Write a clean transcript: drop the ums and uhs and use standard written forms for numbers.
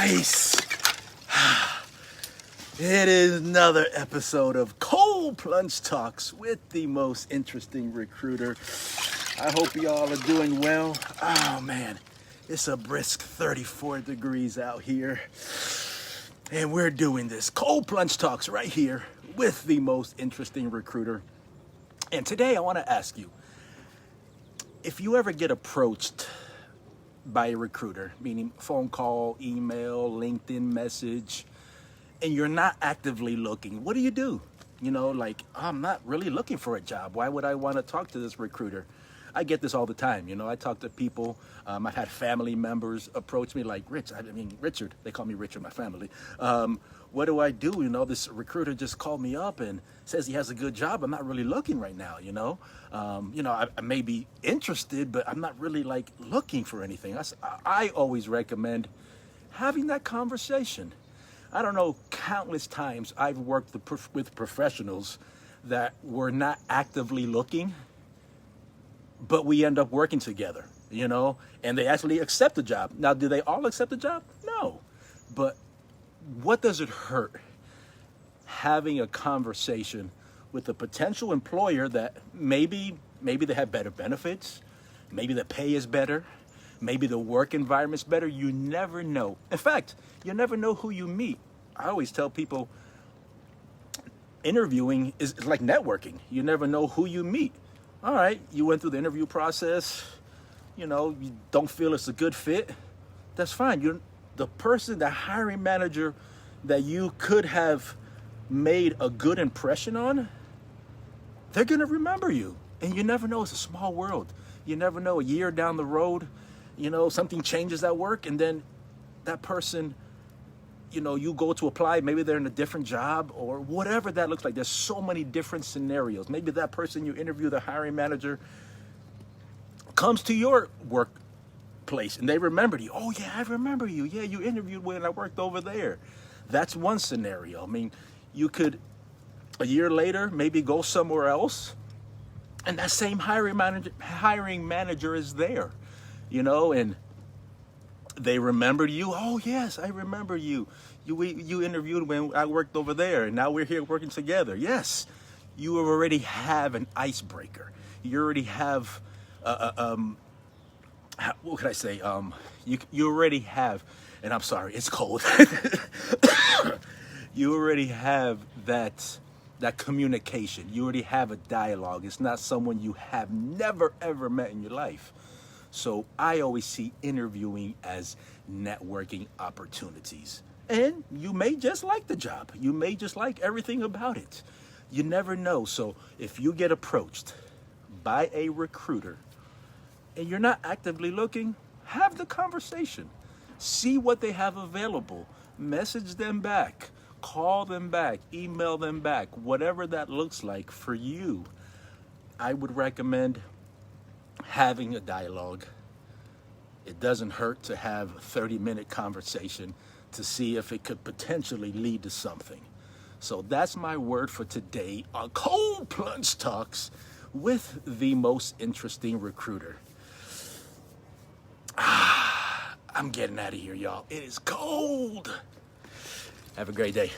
Peace. It is another episode of Cold Plunge Talks with the most interesting recruiter. I hope y'all are doing well. Oh man, it's a brisk 34 degrees out here. And we're doing this Cold Plunge Talks right here with the most interesting recruiter. And today I want to ask you, if you ever get approached by a recruiter, meaning phone call, email, LinkedIn message, and you're not actively looking, what do you do? You know, like, I'm not really looking for a job. Why would I want to talk to this recruiter? I get this all the time. You know, I talk to people. I've had family members approach me like, Richard. They call me Richard, my family. What do I do? You know, this recruiter just called me up and says he has a good job. I'm not really looking right now, you know. I may be interested, but I'm not really like looking for anything. I always recommend having that conversation. I don't know, countless times I've worked with professionals that were not actively looking, but we end up working together, you know, and they actually accept the job. Now, do they all accept the job? No. But what does it hurt having a conversation with a potential employer that maybe they have better benefits, maybe the pay is better, maybe the work environment's better? You never know. In fact, you never know who you meet. I always tell people interviewing is like networking. You never know who you meet. All right, you went through the interview process, you know, you don't feel it's a good fit. That's fine. The hiring manager that you could have made a good impression on, they're going to remember you. And you never know, it's a small world. You never know, a year down the road, you know, something changes at work, and then that person, you know, you go to apply, maybe they're in a different job or whatever that looks like. There's so many different scenarios. Maybe that person you interview, the hiring manager, comes to your workplace and they remembered you. Oh yeah, I remember you. Yeah, you interviewed when I worked over there. That's one scenario. I mean, you could, a year later, maybe go somewhere else and that same hiring manager is there, you know, and they remembered you. Oh yes, I remember you. You interviewed when I worked over there, and now we're here working together. Yes, you already have an icebreaker. You already have, what could I say? You already have, and I'm sorry, it's cold. You already have that communication. You already have a dialogue. It's not someone you have never ever met in your life. So I always see interviewing as networking opportunities. And you may just like the job. You may just like everything about it. You never know. So if you get approached by a recruiter and you're not actively looking, have the conversation. See what they have available. Message them back. Call them back. Email them back. Whatever that looks like for you, I would recommend having a dialogue. It doesn't hurt to have a 30-minute conversation to see if it could potentially lead to something. So that's my word for today on Cold Plunge Talks with the most interesting recruiter. I'm getting out of here, y'all. It is cold. Have a great day.